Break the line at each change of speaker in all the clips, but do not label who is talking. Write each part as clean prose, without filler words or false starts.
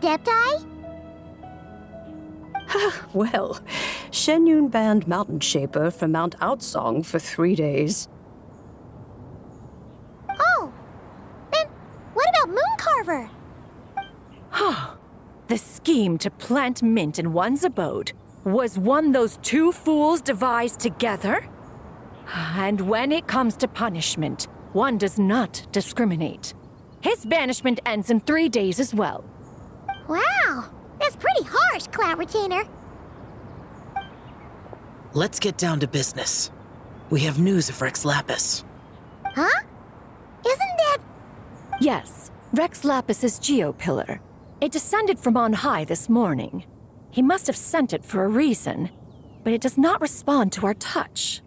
Adepti?
Well, Shenyun banned Mountain Shaper from Mount Outsong for 3 days.
Oh, then what about Mooncarver?
The scheme to plant mint in one's abode was one those two fools devised together? And when it comes to punishment, one does not discriminate. His banishment ends in 3 days as well.
Wow, that's pretty harsh, Cloud Retainer.
Let's get down to business. We have news of Rex Lapis.
Huh? Isn't that...
Yes, Rex Lapis's Geopillar. It descended from on high this morning. He must have sent it for a reason, but it does not respond to our touch.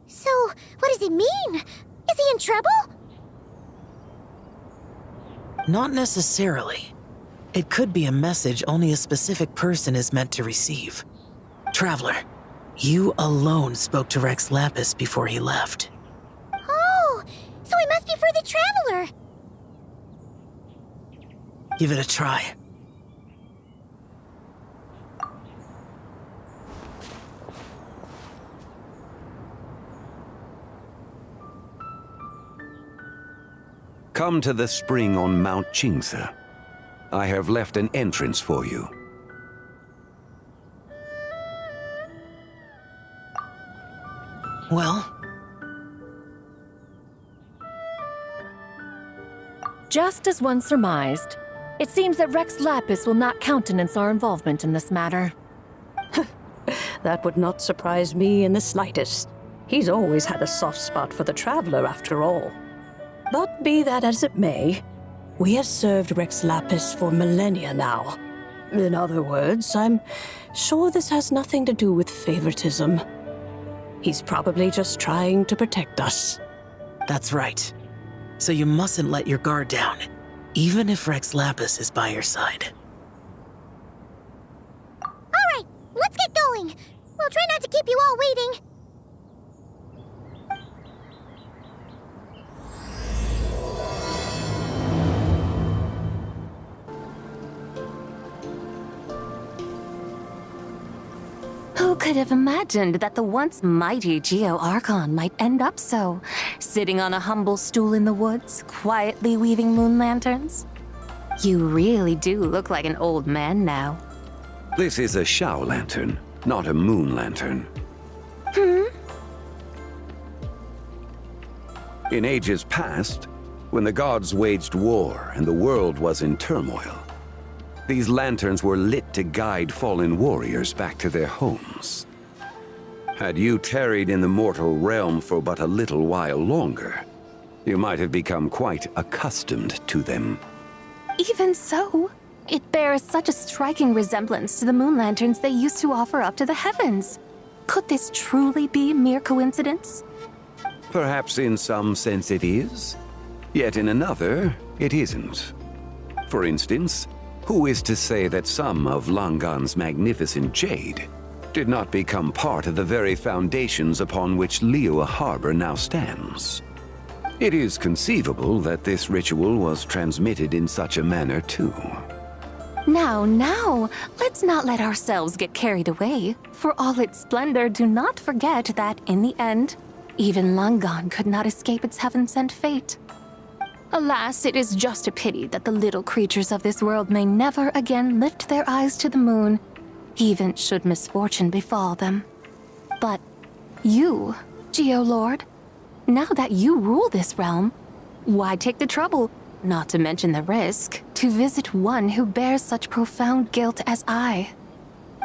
So, what does it mean? Is he in trouble?
Not necessarily. It could be a message only a specific person is meant to receive. Traveler, you alone spoke to Rex Lapis before he left.
Oh, so it must be for the Traveler.
Give it a try.
Come to the spring on Mount Qingse. I have left an entrance for you.
Well,
Just as one surmised, it seems that Rex Lapis will not countenance our involvement in this matter.
That would not surprise me in the slightest. He's always had a soft spot for the Traveler, after all. But be that as it may, we have served Rex Lapis for millennia now. In other words, I'm sure this has nothing to do with favoritism. He's probably just trying to protect us.
that's right. So you mustn't let your guard down, even if Rex Lapis is by your side.
All right, let's get going. We'll try not to keep you all waiting.
Who could have imagined that the once mighty Geo Archon might end up so, sitting on a humble stool in the woods, quietly weaving moon lanterns? You really do look like an old man now.
This is a Shao lantern, not a moon lantern. In ages past, when the gods waged war and the world was in turmoil, these lanterns were lit to guide fallen warriors back to their homes. Had you tarried in the mortal realm for but a little while longer, you might have become quite accustomed to them.
Even so, it bears such a striking resemblance to the moon lanterns they used to offer up to the heavens. Could this truly be mere coincidence?
Perhaps in some sense it is, yet in another, it isn't. For instance, who is to say that some of Langan's magnificent jade did not become part of the very foundations upon which Liyue Harbor now stands? It is conceivable that this ritual was transmitted in such a manner too.
Now, let's not let ourselves get carried away. For all its splendor, do not forget that in the end, even Langan could not escape its heaven-sent fate. Alas, it is just a pity that the little creatures of this world may never again lift their eyes to the moon, even should misfortune befall them. But you, Geolord, now that you rule this realm, why take the trouble, not to mention the risk, to visit one who bears such profound guilt as I?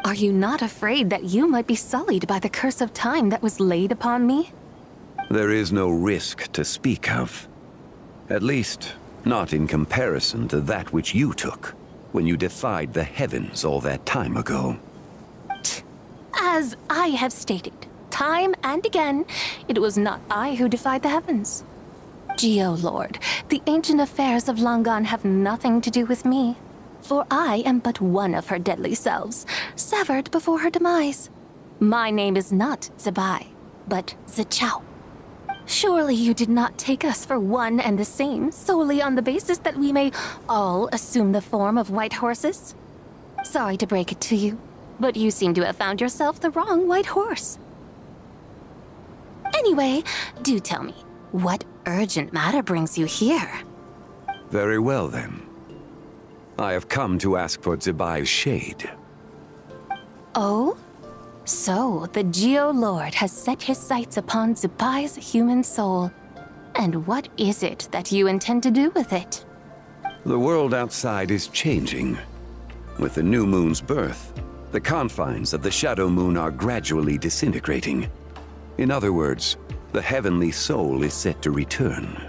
Are you not afraid that you might be sullied by the curse of time that was laid upon me?
There is no risk to speak of. At least, not in comparison to that which you took when you defied the heavens all that time ago.
As I have stated, time and again, it was not I who defied the heavens. Geolord, the ancient affairs of Langan have nothing to do with me, for I am but one of her deadly selves, severed before her demise. My name is not Zebai, but Zichao. Surely you did not take us for one and the same solely on the basis that we may all assume the form of white horses? Sorry to break it to you, but you seem to have found yourself the wrong white horse. Anyway, do tell me, what urgent matter brings you here?
Very well, then. I have come to ask for Zibai's shade.
Oh? So, the Geo-Lord has set his sights upon Zibai's human soul. And what is it that you intend to do with it?
The world outside is changing. With the new moon's birth, the confines of the Shadow Moon are gradually disintegrating. In other words, the heavenly soul is set to return.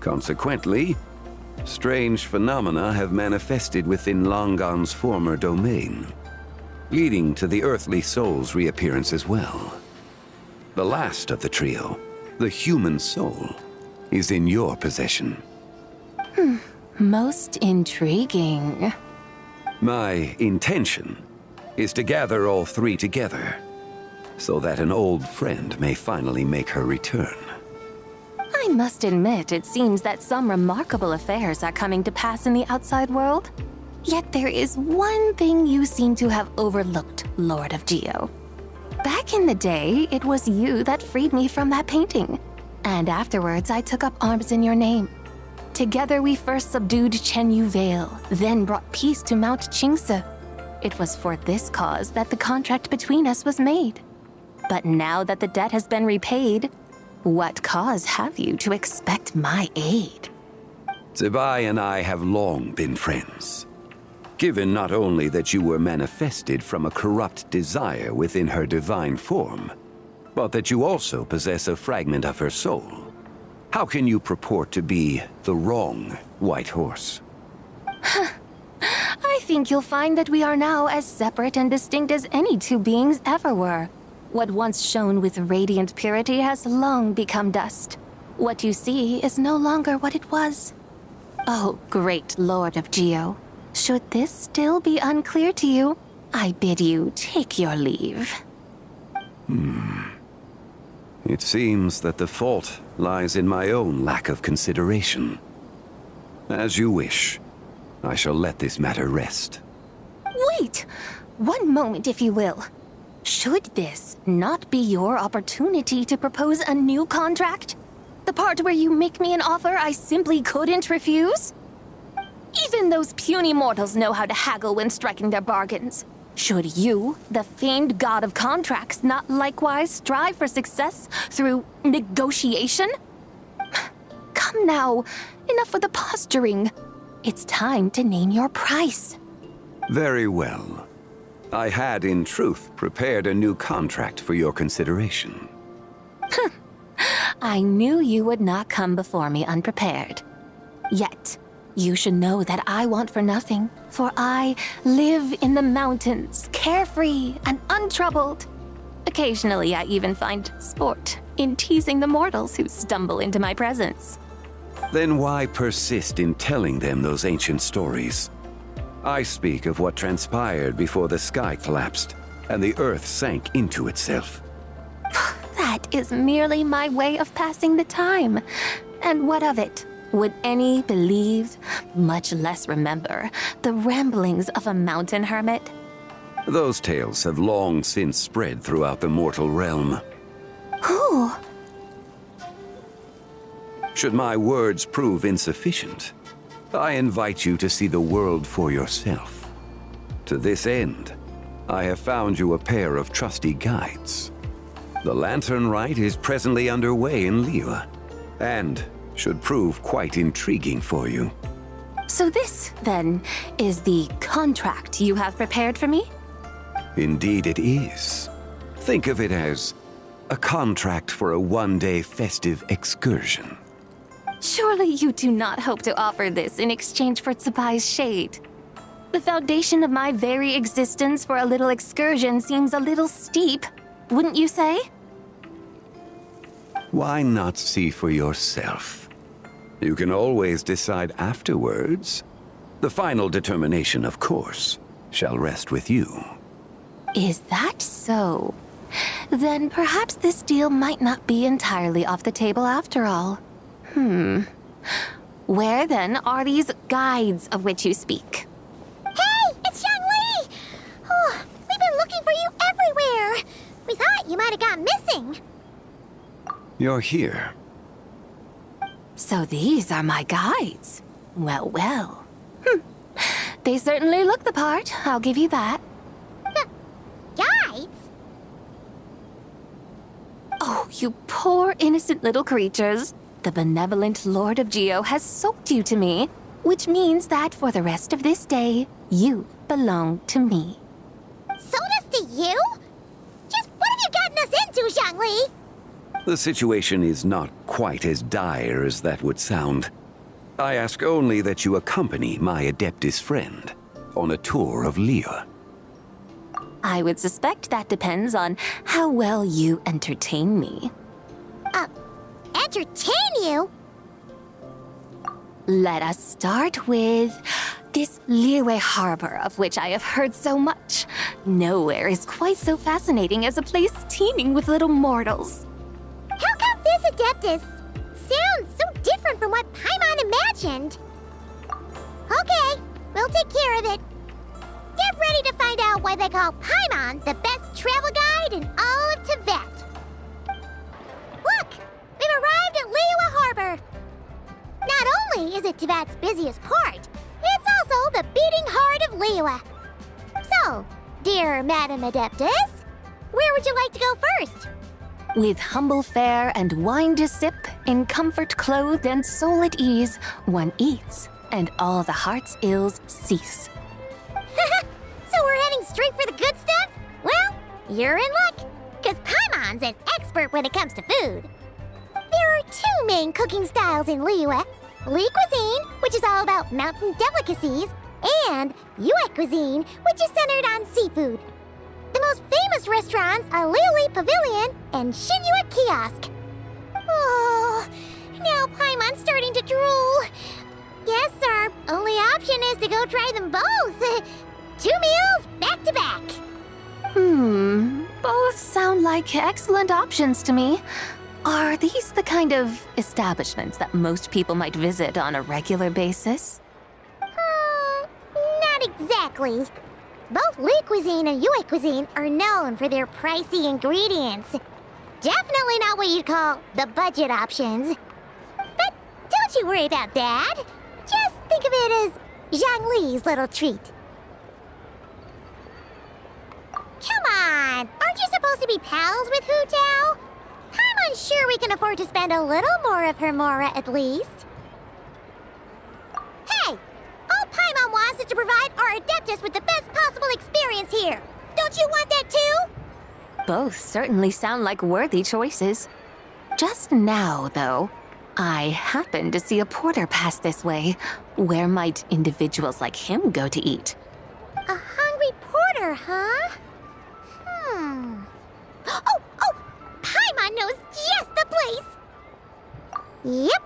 Consequently, strange phenomena have manifested within Longan's former domain, leading to the earthly soul's reappearance as well. The last of the trio, the human soul, is in your possession.
Most intriguing.
My intention is to gather all three together, so that an old friend may finally make her return.
I must admit, it seems that some remarkable affairs are coming to pass in the outside world. Yet there is one thing you seem to have overlooked, Lord of Geo. Back in the day, it was you that freed me from that painting. And afterwards, I took up arms in your name. Together we first subdued Chenyu Vale, then brought peace to Mount Qingse. It was for this cause that the contract between us was made. But now that the debt has been repaid, what cause have you to expect my aid?
Zibai and I have long been friends. Given not only that you were manifested from a corrupt desire within her divine form, but that you also possess a fragment of her soul, how can you purport to be the wrong white horse?
I think you'll find that we are now as separate and distinct as any two beings ever were. What once shone with radiant purity has long become dust. What you see is no longer what it was. Oh, great Lord of Geo. Should this still be unclear to you, I bid you take your leave.
It seems that the fault lies in my own lack of consideration. As you wish. I shall let this matter rest.
Wait! One moment, if you will. Should this not be your opportunity to propose a new contract? The part where you make me an offer I simply couldn't refuse? Even those puny mortals know how to haggle when striking their bargains. Should you, the famed god of contracts, not likewise strive for success through negotiation? Come now, enough with the posturing. It's time to name your price.
Very well. I had, in truth, prepared a new contract for your consideration.
I knew you would not come before me unprepared. Yet, you should know that I want for nothing, for I live in the mountains, carefree and untroubled. Occasionally, I even find sport in teasing the mortals who stumble into my presence.
Then why persist in telling them those ancient stories? I speak of what transpired before the sky collapsed and the earth sank into itself.
That is merely my way of passing the time. And what of it? Would any believe, much less remember, the ramblings of a mountain hermit?
Those tales have long since spread throughout the mortal realm.
Who?
Should my words prove insufficient, I invite you to see the world for yourself. To this end, I have found you a pair of trusty guides. The Lantern Rite is presently underway in Liyue, and should prove quite intriguing for you.
So this, then, is the contract you have prepared for me?
Indeed it is. Think of it as a contract for a one-day festive excursion.
Surely you do not hope to offer this in exchange for Tsubai's shade. The foundation of my very existence for a little excursion seems a little steep, wouldn't you say?
Why not see for yourself? You can always decide afterwards. The final determination, of course, shall rest with you.
Is that so? then perhaps this deal might not be entirely off the table after all. Where then are these guides of which you speak?
Hey, it's Zhangli! Oh, we've been looking for you everywhere. We thought you might have gone missing.
You're here.
So these are my guides. Well, well. They certainly look the part, I'll give you that.
Guides?
Oh, you poor innocent little creatures. The benevolent Lord of Geo has sold you to me, which means that for the rest of this day, you belong to me.
Sold us to you? Just what have you gotten us into, Zhangli?
The situation is not quite as dire as that would sound. I ask only that you accompany my Adeptus friend on a tour of Liyue.
I would suspect that depends on how well you entertain me.
Entertain you?
Let us start with this Liyue harbor of which I have heard so much. Nowhere is quite so fascinating as a place teeming with little mortals.
How come this Adeptus sounds so different from what Paimon imagined? Okay, we'll take care of it. Get ready to find out why they call Paimon the best travel guide in all of Tibet. Look, we've arrived at Liyue Harbor. Not only is it Tibet's busiest port, it's also the beating heart of Liyue. So, dear Madam Adeptus, where would you like to go first?
With humble fare and wine to sip, in comfort clothed and soul at ease, one eats, and all the heart's ills cease.
So we're heading straight for the good stuff? Well, you're in luck, because Paimon's an expert when it comes to food. There are two main cooking styles in Liyue. Li cuisine, which is all about mountain delicacies, and Yue cuisine, which is centered on seafood. The most famous restaurants are Liyue Pavilion and Shinyue Kiosk. Oh, now Paimon's starting to drool. Guess our only option is to go try them both. 2 meals back to back.
Both sound like excellent options to me. Are these the kind of establishments that most people might visit on a regular basis?
Not exactly. Both Li cuisine and Yue cuisine are known for their pricey ingredients. Definitely not what you'd call the budget options. But don't you worry about that. Just think of it as Zhangli's little treat. Come on! Aren't you supposed to be pals with Hu Tao? I'm unsure we can afford to spend a little more of her mora at least. Hey! All Paimon wants is to provide our Adeptus with the best possible experience here. Don't you want that too?
Both certainly sound like worthy choices. Just now, though, I happened to see a porter pass this way. Where might individuals like him go to eat?
A hungry porter, huh? Oh! Paimon knows just the place! Yep.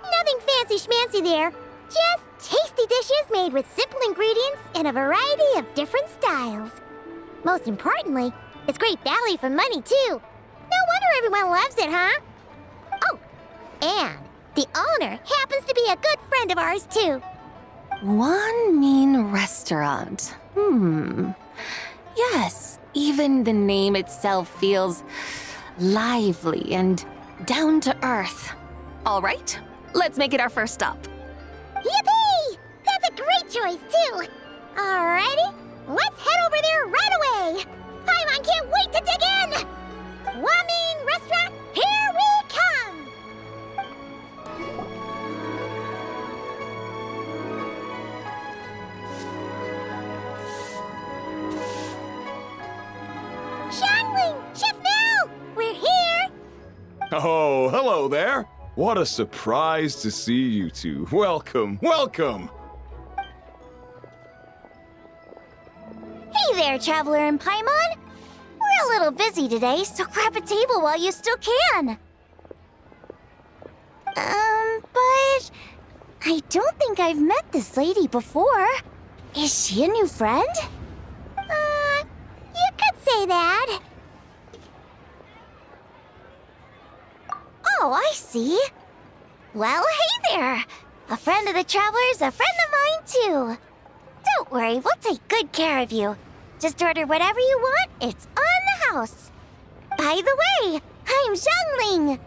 Nothing fancy schmancy there. Just tasty dishes made with simple ingredients in a variety of different styles. Most importantly, it's great value for money, too. No wonder everyone loves it, huh? Oh, and the owner happens to be a good friend of ours, too.
One mean restaurant. Yes, even the name itself feels lively and down to earth. All right, let's make it our first stop.
Yippee! That's a great choice, too. Alrighty, let's head over there right away. Paimon can't wait to dig in. Wamin Restaurant, here we come. Xiangling, Chef Mel, we're here.
Oh, hello there. What a surprise to see you two. Welcome, welcome.
Hey there, Traveler and Paimon. We're a little busy today, so grab a table while you still can. But I don't think I've met this lady before. Is she a new friend? You could say that. Oh, I see. Well, hey there. A friend of the Traveler's a friend of mine, too. Don't worry, we'll take good care of you. Just order whatever you want, it's on the house. By the way, I'm Zhangling.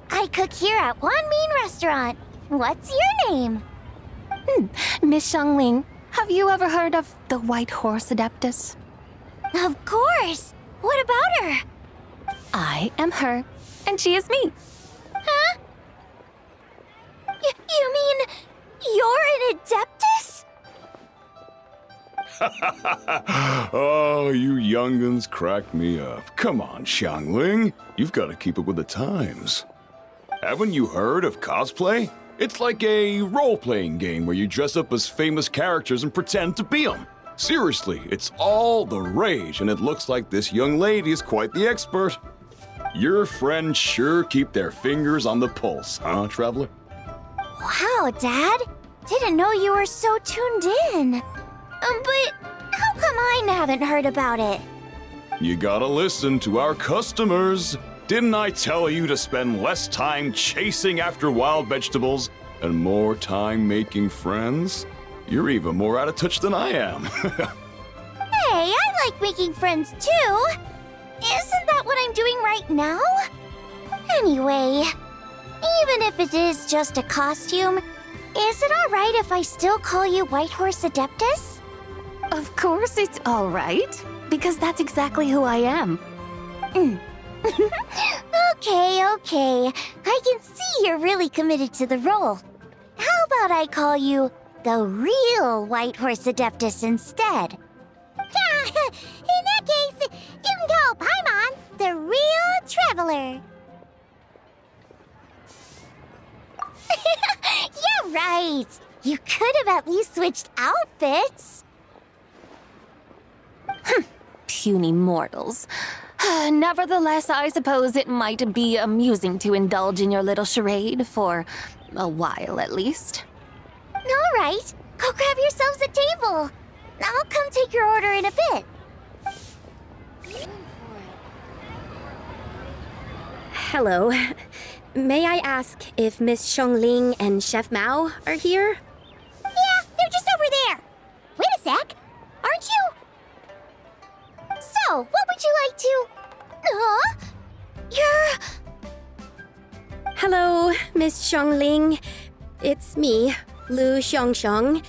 I cook here at One Mean Restaurant. What's your name?
Miss Xiangling, have you ever heard of the White Horse Adeptus?
Of course. What about her?
I am her, and she is me.
Huh? You mean you're an Adeptus?
Oh, you young'uns crack me up. Come on, Xiangling. You've got to keep up with the times. Haven't you heard of cosplay? It's like a role-playing game where you dress up as famous characters and pretend to be them. Seriously, it's all the rage, and it looks like this young lady is quite the expert. Your friends sure keep their fingers on the pulse, huh, Traveler?
Wow, Dad. Didn't know you were so tuned in. But how come I haven't heard about it?
You gotta listen to our customers. Didn't I tell you to spend less time chasing after wild vegetables and more time making friends? You're even more out of touch than I am.
Hey, I like making friends too. Isn't that what I'm doing right now? Anyway, even if it is just a costume, is it alright if I still call you White Horse Adeptus?
Of course it's all right, because that's exactly who I am.
Okay. I can see you're really committed to the role. How about I call you the real White Horse Adeptus instead? In that case, you can call Paimon the real Traveler. Yeah, right. You could have at least switched outfits.
Puny mortals. Nevertheless, I suppose it might be amusing to indulge in your little charade for a while at least.
All right, go grab yourselves a table. I'll come take your order in a bit.
Hello. May I ask if Miss Xiangling and Chef Mao are here?
Yeah, they're just over there. Wait a sec. Aren't you? So, what would you like to...
Hello, Miss Xiangling. It's me, Lu Xiangxiang,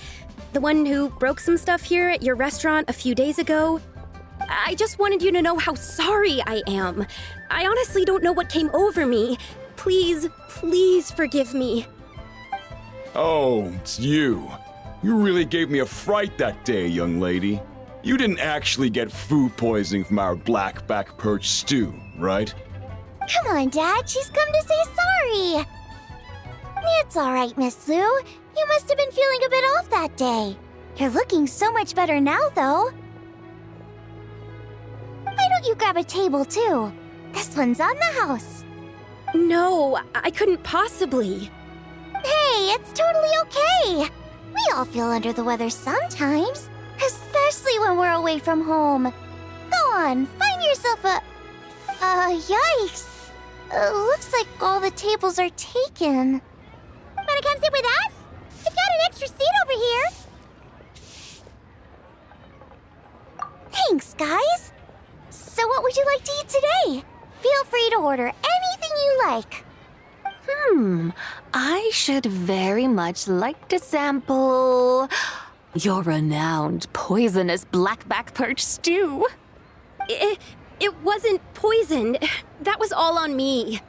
the one who broke some stuff here at your restaurant a few days ago. I just wanted you to know how sorry I am. I honestly don't know what came over me. Please forgive me.
Oh, it's you. You really gave me a fright that day, young lady. You didn't actually get food poisoning from our black-back perch stew, right?
Come on, Dad. She's come to say sorry. It's all right, Miss Lu. You must have been feeling a bit off that day. You're looking so much better now, though. Why don't you grab a table, too? This one's on the house.
No, I couldn't possibly.
Hey, it's totally okay. We all feel under the weather sometimes, especially when we're away from home. Go on, find yourself a... yikes. Looks like all the tables are taken. Wanna come sit with us? We've got an extra seat over here. Thanks, guys. So what would you like to eat today? Feel free to order anything you like.
I should very much like to sample your renowned poisonous blackback perch stew.
It wasn't poisoned. That was all on me.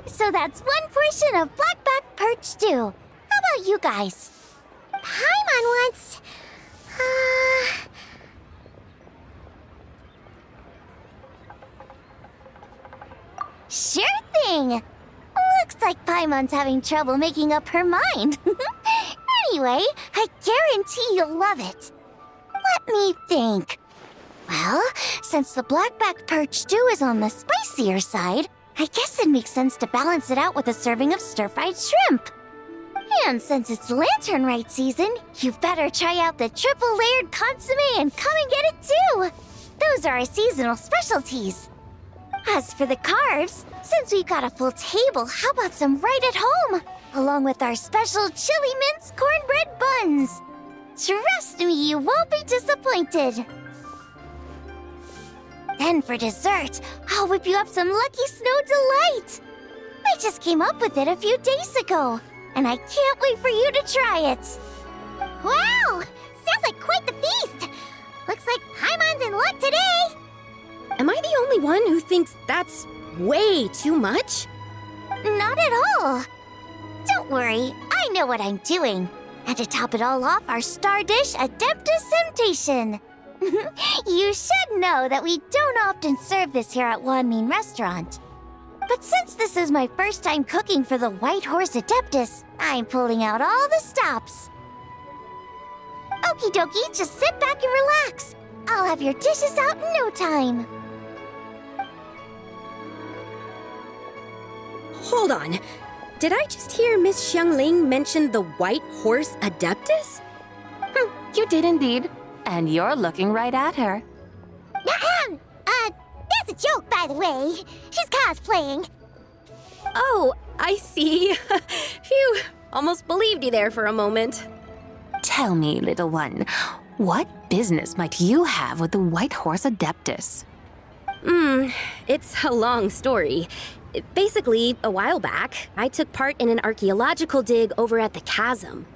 So that's one portion of blackback perch stew. How about you guys? Paimon wants... Sure thing! Looks like Paimon's having trouble making up her mind. Anyway, I guarantee you'll love it. Let me think. Well, since the blackback perch stew is on the spicier side, I guess it makes sense to balance it out with a serving of stir-fried shrimp. And since it's lantern rite season, you better try out the triple-layered consommé and come and get it too. Those are our seasonal specialties. As for the carbs, since we've got a full table, how about some right at home? Along with our special chili mince cornbread buns. Trust me, you won't be disappointed. Then for dessert, I'll whip you up some Lucky Snow Delight. I just came up with it a few days ago, and I can't wait for you to try it. Wow! Sounds like quite the feast! Looks like Paimon's in luck today!
Am I the only one who thinks that's way too much?
Not at all. Don't worry, I know what I'm doing. And to top it all off, our star dish, Adeptus Temptation. You should know that we don't often serve this here at Wanmin Restaurant. But since this is my first time cooking for the White Horse Adeptus, I'm pulling out all the stops. Okie dokie, just sit back and relax. I'll have your dishes out in no time.
Hold on. Did I just hear Miss Xiangling mention the White Horse Adeptus?
You did indeed. And you're looking right at her.
That's a joke, by the way. She's cosplaying.
Oh, I see. Phew, almost believed you there for a moment.
Tell me, little one, what business might you have with the White Horse Adeptus?
It's a long story. Basically, a while back, I took part in an archaeological dig over at the chasm.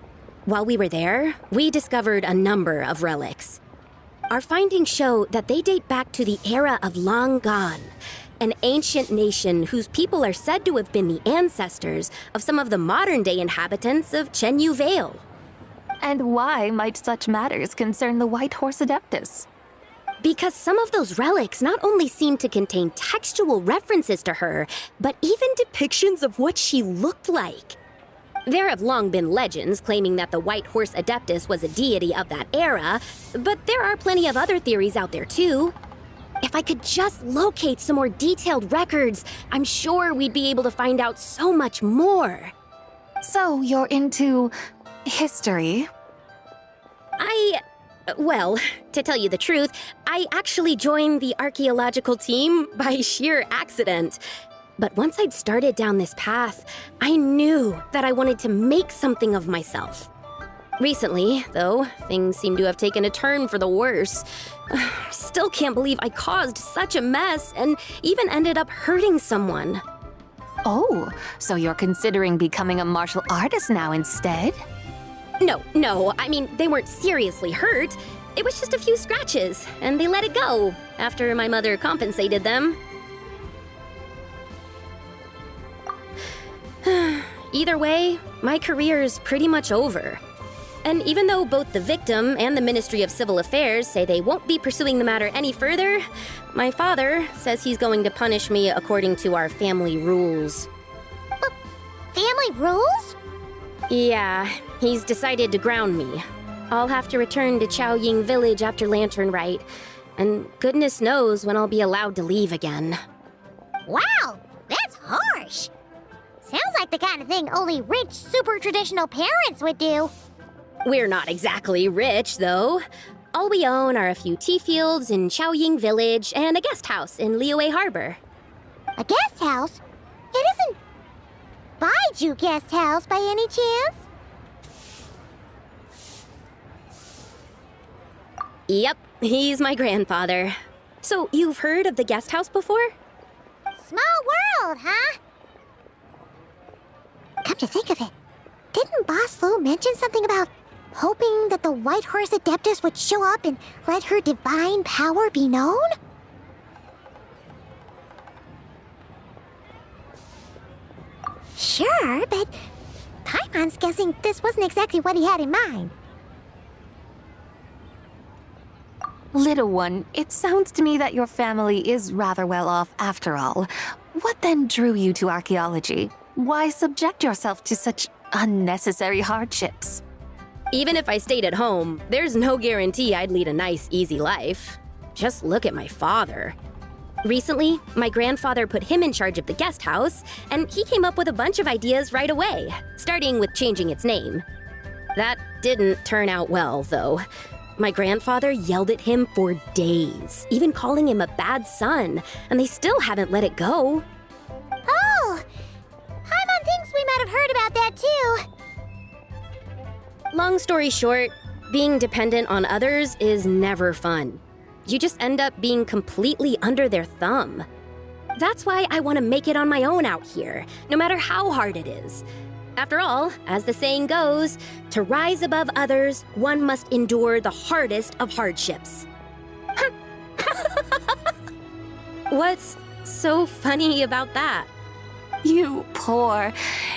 While we were there, we discovered a number of relics. Our findings show that they date back to the era of Long Gone, an ancient nation whose people are said to have been the ancestors of some of the modern-day inhabitants of Chenyu Vale.
And why might such matters concern the White Horse Adeptus?
Because some of those relics not only seem to contain textual references to her, but even depictions of what she looked like. There have long been legends claiming that the White Horse Adeptus was a deity of that era, but there are plenty of other theories out there too. If I could just locate some more detailed records, I'm sure we'd be able to find out so much more.
So you're into history?
Well, to tell you the truth, I actually joined the archaeological team by sheer accident. But once I'd started down this path, I knew that I wanted to make something of myself. Recently, though, things seem to have taken a turn for the worse. Still can't believe I caused such a mess and even ended up hurting someone.
Oh, so you're considering becoming a martial artist now instead?
No, I mean, they weren't seriously hurt. It was just a few scratches, and they let it go after my mother compensated them. Either way, my career's pretty much over. And even though both the victim and the Ministry of Civil Affairs say they won't be pursuing the matter any further, my father says he's going to punish me according to our family rules.
Family rules?
Yeah, he's decided to ground me. I'll have to return to Chaoying Village after Lantern Rite, and goodness knows when I'll be allowed to leave again.
Wow, that's harsh. Sounds like the kind of thing only rich, super traditional parents would do.
We're not exactly rich, though. All we own are a few tea fields in Chaoying Village and a guest house in Liyue Harbor.
A guest house? It isn't Baiju Guest House by any chance?
Yep, he's my grandfather. So you've heard of the guest house before?
Small world, huh? Come to think of it, didn't Boss Lu mention something about hoping that the White Horse Adeptus would show up and let her divine power be known? Sure, but Paimon's guessing this wasn't exactly what he had in mind.
Little one, it sounds to me that your family is rather well off after all. What then drew you to archaeology? Why subject yourself to such unnecessary hardships?
Even if I stayed at home, there's no guarantee I'd lead a nice, easy life. Just look at my father. Recently, my grandfather put him in charge of the guest house, and he came up with a bunch of ideas right away, starting with changing its name. That didn't turn out well, though. My grandfather yelled at him for days, even calling him a bad son, and they still haven't let it go.
Oh! Paimon thinks we might have heard about that too.
Long story short, being dependent on others is never fun. You just end up being completely under their thumb. That's why I want to make it on my own out here, no matter how hard it is. After all, as the saying goes, to rise above others, one must endure the hardest of hardships. What's so funny about that?
You poor,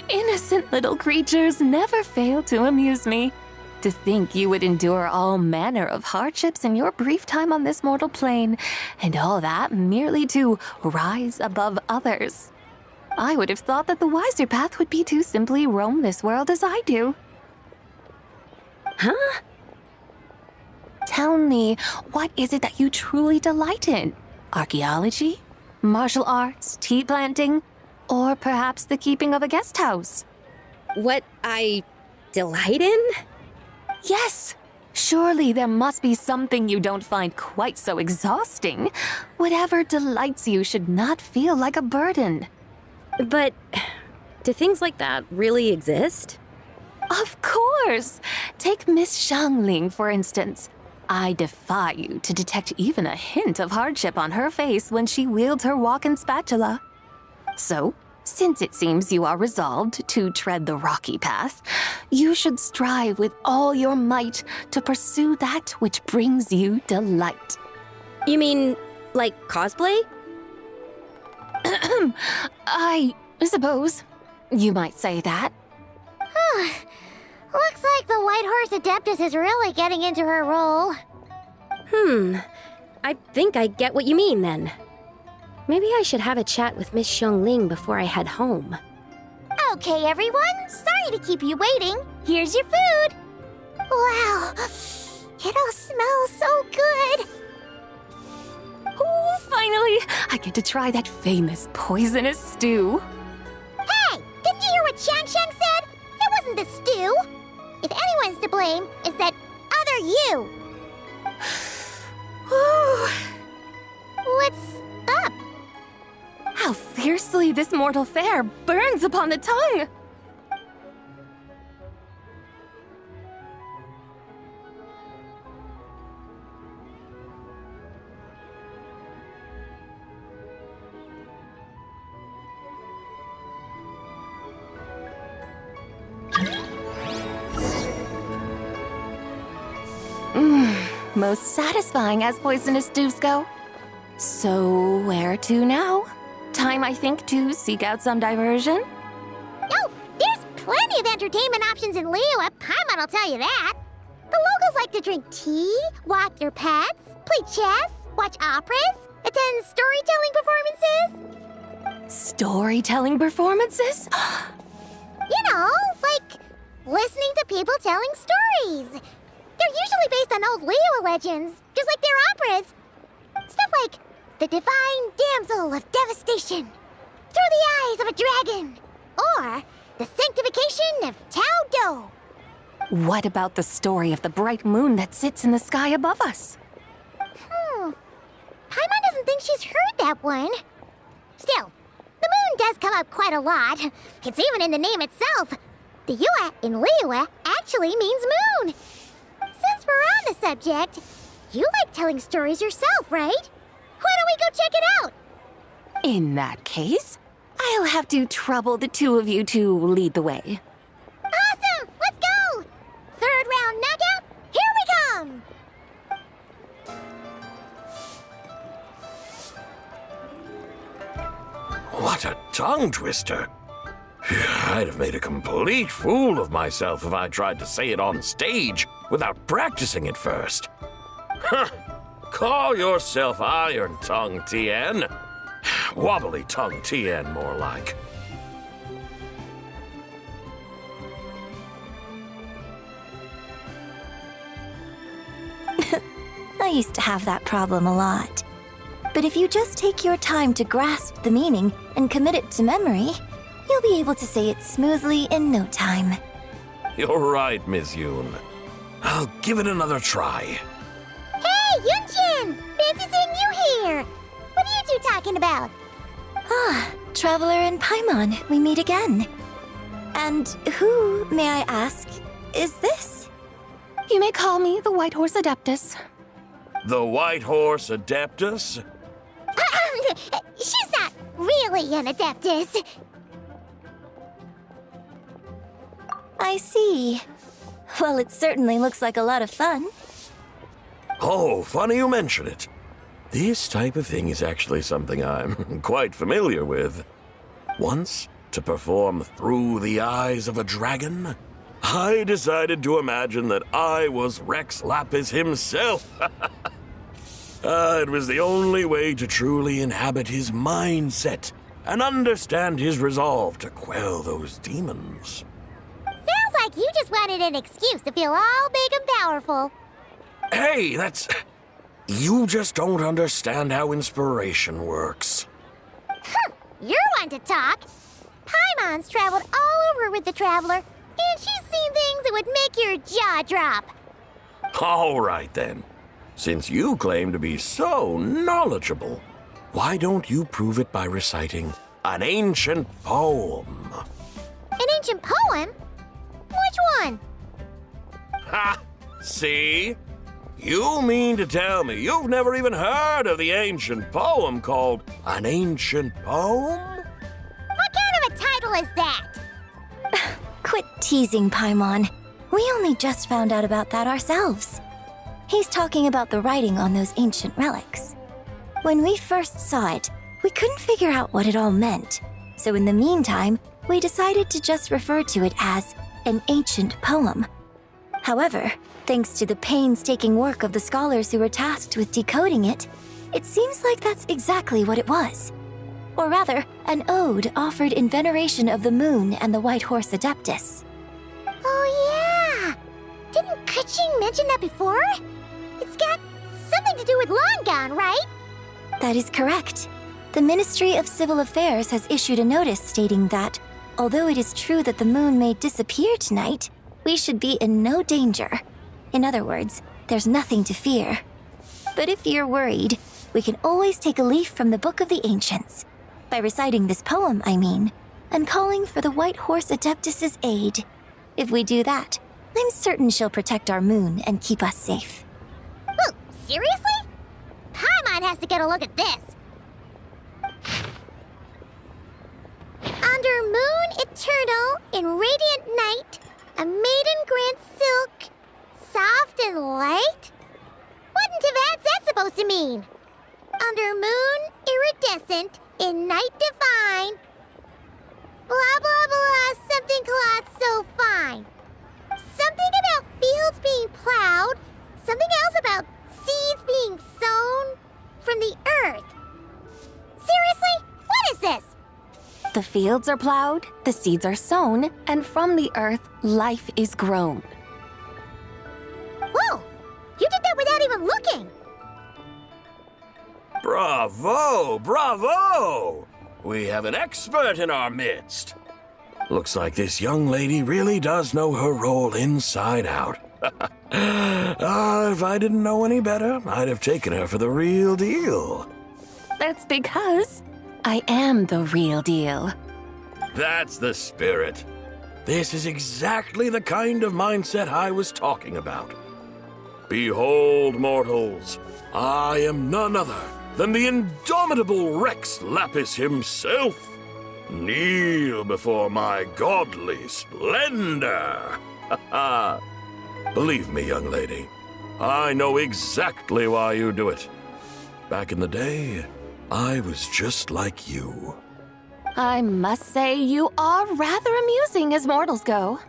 innocent little creatures never fail to amuse me. To think you would endure all manner of hardships in your brief time on this mortal plane, and all that merely to rise above others. I would have thought that the wiser path would be to simply roam this world as I do.
Huh?
Tell me, what is it that you truly delight in? Archaeology? Martial arts? Tea planting? Or perhaps the keeping of a guest house?
What I delight in?
Yes! Surely there must be something you don't find quite so exhausting. Whatever delights you should not feel like a burden.
But do things like that really exist?
Of course! Take Miss Xiangling, for instance. I defy you to detect even a hint of hardship on her face when she wields her walking spatula. So, since it seems you are resolved to tread the rocky path, you should strive with all your might to pursue that which brings you delight.
You mean, like cosplay?
I suppose you might say that.
Looks like the White Horse Adeptus is really getting into her role.
I think I get what you mean then. Maybe I should have a chat with Miss Xiangling before I head home.
Okay, everyone. Sorry to keep you waiting. Here's your food. Wow. It all smells so good.
Oh, finally! I get to try that famous poisonous stew.
Hey, didn't you hear what Shang Shang said? It wasn't the stew. If anyone's to blame, it's that other you. What's up?
How fiercely this mortal fare burns upon the tongue! Most satisfying as poisonous stews go. So, where to now? Time, I think, to seek out some diversion?
Oh, there's plenty of entertainment options in Liyue. Paimon will tell you that. The locals like to drink tea, walk their pets, play chess, watch operas, attend storytelling performances.
Storytelling performances?
You know, like listening to people telling stories. They're usually based on old Liyue legends, just like their operas. Stuff like the Divine Damsel of Devastation, Through the Eyes of a Dragon, or the Sanctification of Tao Do.
What about the story of the bright moon that sits in the sky above us?
Paimon doesn't think she's heard that one. Still, the moon does come up quite a lot. It's even in the name itself. The Yue in Liyue actually means moon. Since we're on the subject, you like telling stories yourself, right? Why don't we go check it out?
In that case, I'll have to trouble the two of you to lead the way.
Awesome! Let's go! Third round knockout, here we come!
What a tongue twister! I'd have made a complete fool of myself if I tried to say it on stage without practicing it first. Huh. Call yourself Iron Tongue Tien. Wobbly Tongue Tien, more like.
I used to have that problem a lot. But if you just take your time to grasp the meaning and commit it to memory, you'll be able to say it smoothly in no time.
You're right, Miss Yoon. I'll give it another try.
talking about?
Ah, Traveler and Paimon, we meet again. And who, may I ask, is this?
You may call me the White Horse Adeptus.
The White Horse Adeptus?
She's not really an Adeptus.
I see. Well, it certainly looks like a lot of fun.
Oh, funny you mention it. This type of thing is actually something I'm quite familiar with. Once, to perform Through the Eyes of a Dragon, I decided to imagine that I was Rex Lapis himself. It was the only way to truly inhabit his mindset and understand his resolve to quell those demons.
Sounds like you just wanted an excuse to feel all big and powerful.
Hey, that's... You just don't understand how inspiration works.
You're one to talk. Paimon's traveled all over with the Traveler, and she's seen things that would make your jaw drop.
All right, then. Since you claim to be so knowledgeable, why don't you prove it by reciting an ancient poem?
An ancient poem? Which one?
Ha! See? You mean to tell me you've never even heard of the ancient poem called An Ancient Poem?
What kind of a title is that?
Quit teasing, Paimon. We only just found out about that ourselves. He's talking about the writing on those ancient relics. When we first saw it, we couldn't figure out what it all meant. So in the meantime, we decided to just refer to it as an ancient poem. However, thanks to the painstaking work of the scholars who were tasked with decoding it, it seems like that's exactly what it was. Or rather, an ode offered in veneration of the moon and the White Horse Adeptus.
Oh yeah! Didn't Kuching mention that before? It's got something to do with Longon, right?
That is correct. The Ministry of Civil Affairs has issued a notice stating that, although it is true that the moon may disappear tonight, we should be in no danger. In other words, there's nothing to fear. But if you're worried, we can always take a leaf from the Book of the Ancients. By reciting this poem, I mean, and calling for the White Horse Adeptus' aid. If we do that, I'm certain she'll protect our moon and keep us safe.
Oh, seriously? Paimon has to get a look at this. Under moon eternal, in radiant night, a maiden grants silk, soft and light? What in Tibet's that supposed to mean? Under moon iridescent, in night divine. Blah blah blah, something cloth so fine. Something about fields being plowed, something else about seeds being sown from the earth. Seriously? What is this?
The fields are plowed, the seeds are sown, and from the earth, life is grown.
Whoa! You did that without even looking!
Bravo! Bravo! We have an expert in our midst. Looks like this young lady really does know her role inside out. If I didn't know any better, I'd have taken her for the real deal.
That's because I am the real deal.
That's the spirit. This is exactly the kind of mindset I was talking about. Behold, mortals, I am none other than the indomitable Rex Lapis himself. Kneel before my godly splendor. Believe me, young lady, I know exactly why you do it. Back in the day, I was just like you.
I must say you are rather amusing as mortals go.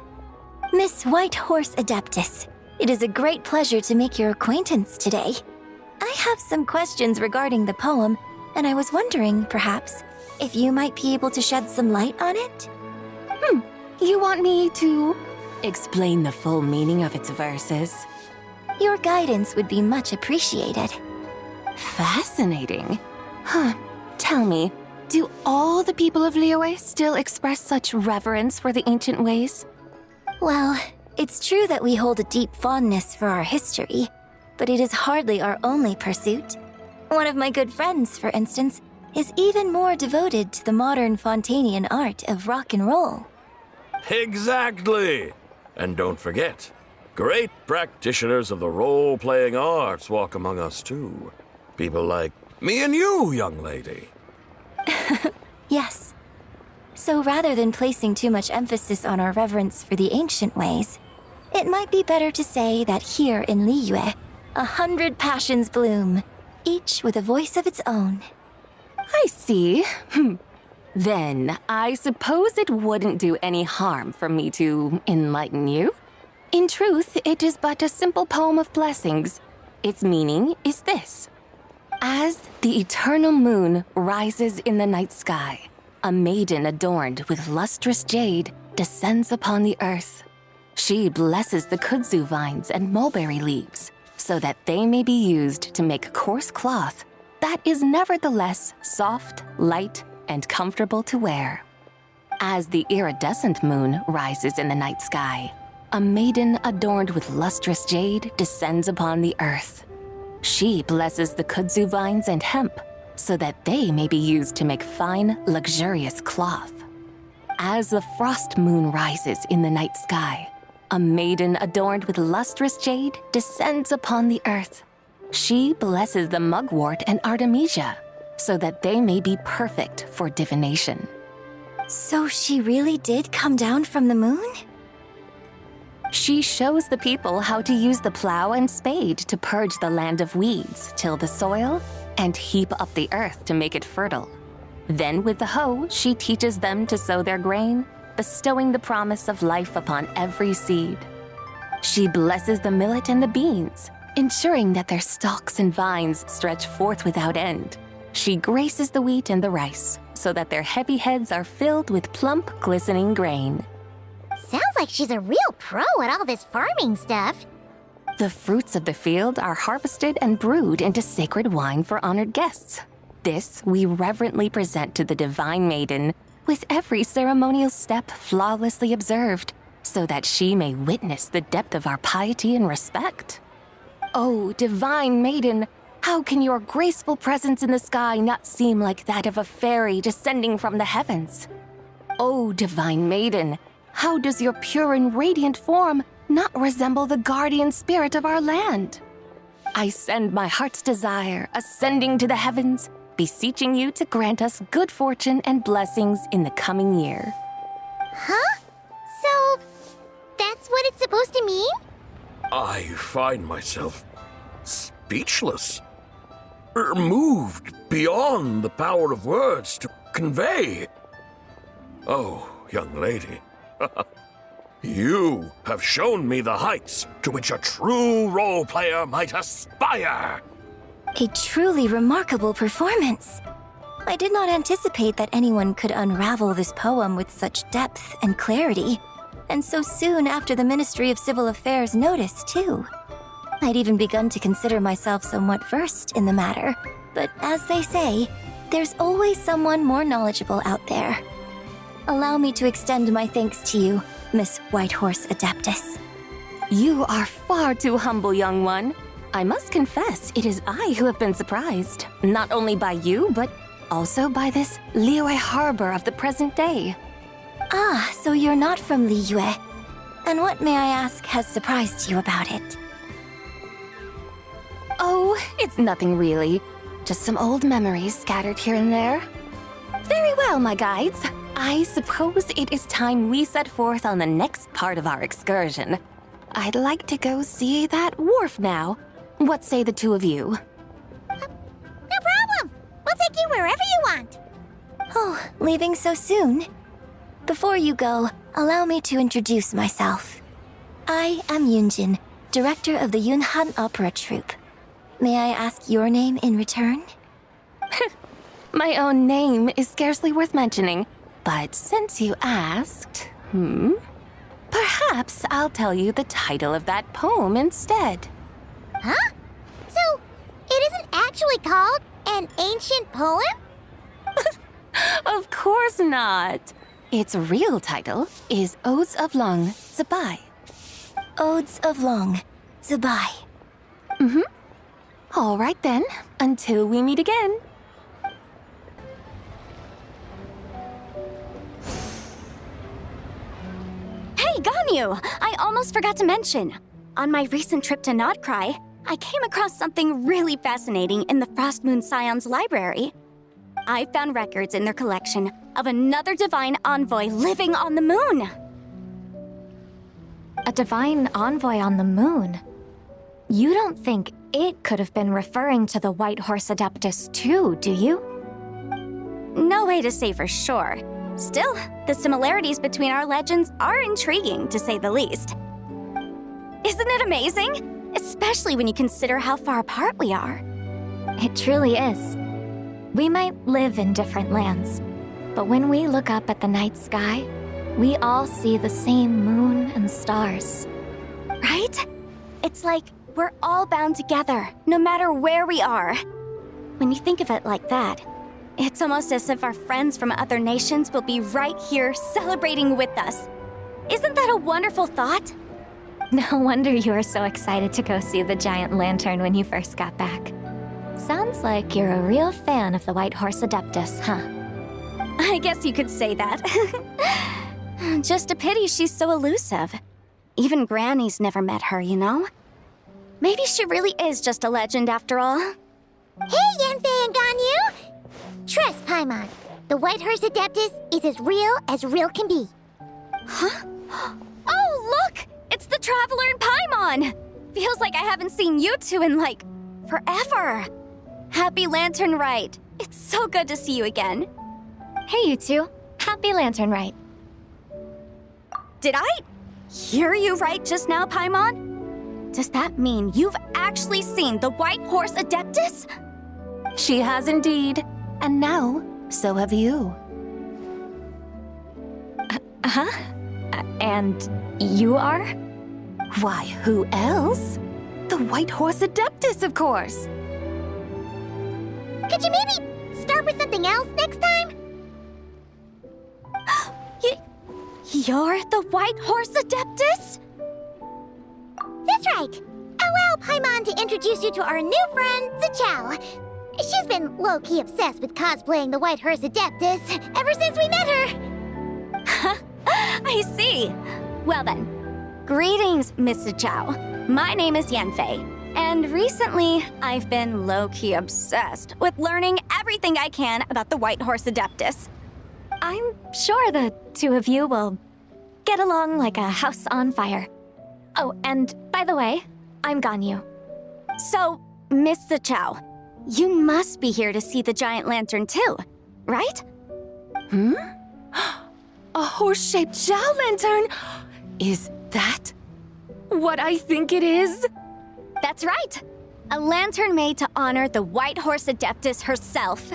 Miss White Horse Adeptus, it is a great pleasure to make your acquaintance today. I have some questions regarding the poem, and I was wondering, perhaps, if you might be able to shed some light on it?
You want me to explain the full meaning of its verses?
Your guidance would be much appreciated.
Fascinating. Tell me, do all the people of Liyue still express such reverence for the ancient ways?
Well, it's true that we hold a deep fondness for our history, but it is hardly our only pursuit. One of my good friends, for instance, is even more devoted to the modern Fontanian art of rock and roll.
Exactly! And don't forget, great practitioners of the role-playing arts walk among us too. People like me and you, young lady.
Yes. So rather than placing too much emphasis on our reverence for the ancient ways, it might be better to say that here in Liyue, 100 passions bloom, each with a voice of its own.
I see. Then, I suppose it wouldn't do any harm for me to enlighten you. In truth, it is but a simple poem of blessings. Its meaning is this. As the eternal moon rises in the night sky, a maiden adorned with lustrous jade descends upon the earth. She blesses the kudzu vines and mulberry leaves so that they may be used to make coarse cloth that is nevertheless soft, light, and comfortable to wear. As the iridescent moon rises in the night sky, a maiden adorned with lustrous jade descends upon the earth. She blesses the kudzu vines and hemp so that they may be used to make fine, luxurious cloth. As the frost moon rises in the night sky, a maiden adorned with lustrous jade descends upon the earth. She blesses the mugwort and artemisia so that they may be perfect for divination.
So she really did come down from the moon?
She shows the people how to use the plow and spade to purge the land of weeds, till the soil, and heap up the earth to make it fertile. Then with the hoe, she teaches them to sow their grain, bestowing the promise of life upon every seed. She blesses the millet and the beans, ensuring that their stalks and vines stretch forth without end. She graces the wheat and the rice, so that their heavy heads are filled with plump, glistening grain.
Sounds like she's a real pro at all this farming stuff.
The fruits of the field are harvested and brewed into sacred wine for honored guests. This we reverently present to the divine maiden, with every ceremonial step flawlessly observed, so that she may witness the depth of our piety and respect. Oh, divine maiden, how can your graceful presence in the sky not seem like that of a fairy descending from the heavens? Oh, divine maiden, how does your pure and radiant form not resemble the guardian spirit of our land? I send my heart's desire, ascending to the heavens, beseeching you to grant us good fortune and blessings in the coming year.
Huh? So, that's what it's supposed to mean?
I find myself speechless, moved beyond the power of words to convey. Oh, young lady, you have shown me the heights to which a true role player might aspire.
A truly remarkable performance. I did not anticipate that anyone could unravel this poem with such depth and clarity, and so soon after the Ministry of Civil Affairs noticed, too. I'd even begun to consider myself somewhat versed in the matter, but as they say, there's always someone more knowledgeable out there. Allow me to extend my thanks to you, Miss Whitehorse Adeptus.
You are far too humble, young one. I must confess, it is I who have been surprised, not only by you, but also by this Liyue harbor of the present day.
Ah, so you're not from Liyue. And what, may I ask, has surprised you about it?
Oh, it's nothing really. Just some old memories scattered here and there. Very well, my guides. I suppose it is time we set forth on the next part of our excursion. I'd like to go see that wharf now. What say the two of you?
No problem. We'll take you wherever you want.
Oh, leaving so soon? Before you go, allow me to introduce myself. I am Yunjin, director of the Yunhan Opera Troupe. May I ask your name in return?
My own name is scarcely worth mentioning, but since you asked, perhaps I'll tell you the title of that poem instead.
Huh? So, it isn't actually called an ancient poem?
Of course not. Its real title is Odes of Long Zabai.
Odes of Long Zabai.
All right then, until we meet again.
Ganyu, I almost forgot to mention. On my recent trip to Nodcry, I came across something really fascinating in the Frost Moon Scion's library. I found records in their collection of another divine envoy living on the moon.
A divine envoy on the moon? You don't think it could have been referring to the White Horse Adeptus too, do you?
No way to say for sure. Still, the similarities between our legends are intriguing, to say the least. Isn't it amazing? Especially when you consider how far apart we are.
It truly is. We might live in different lands, but when we look up at the night sky, we all see the same moon and stars.
Right? It's like we're all bound together, no matter where we are. When you think of it like that, it's almost as if our friends from other nations will be right here celebrating with us. Isn't that a wonderful thought?
No wonder you were so excited to go see the giant lantern when you first got back. Sounds like you're a real fan of the White Horse Adeptus, huh?
I guess you could say that. Just a pity she's so elusive. Even Granny's never met her, you know? Maybe she really is just a legend after all.
Hey, Yanfei and Ganyu! Trust, Paimon. The White Horse Adeptus is as real can be.
Huh? Oh, look! It's the Traveler and Paimon! Feels like I haven't seen you two in, like, forever. Happy Lantern Rite. It's so good to see you again.
Hey, you two. Happy Lantern Rite.
Did I hear you right just now, Paimon? Does that mean you've actually seen the White Horse Adeptus?
She has indeed. And now, so have you.
And you are?
Why, who else? The White Horse Adeptus, of course.
Could you maybe start with something else next time?
You're the White Horse Adeptus?
That's right. Allow Paimon to introduce you to our new friend, Zichao. She's been low-key obsessed with cosplaying the White Horse Adeptus ever since we met her.
I see. Well then, greetings, Miss Zichao. My name is Yanfei, and recently I've been low-key obsessed with learning everything I can about the White Horse Adeptus.
I'm sure the two of you will get along like a house on fire. Oh, and by the way, I'm Ganyu.
So, Miss Zichao, you must be here to see the giant lantern too, right?
A horse-shaped Zhao lantern? Is that what I think it is?
That's right. A lantern made to honor the White Horse Adeptus herself.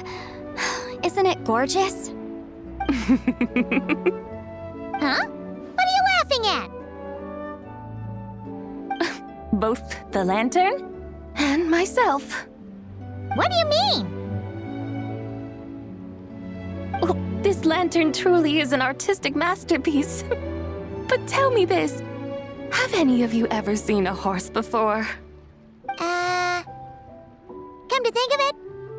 Isn't it gorgeous?
Huh? What are you laughing at?
Both the lantern and myself.
What do you mean?
Oh, this lantern truly is an artistic masterpiece. But tell me this, have any of you ever seen a horse before?
Come to think of it,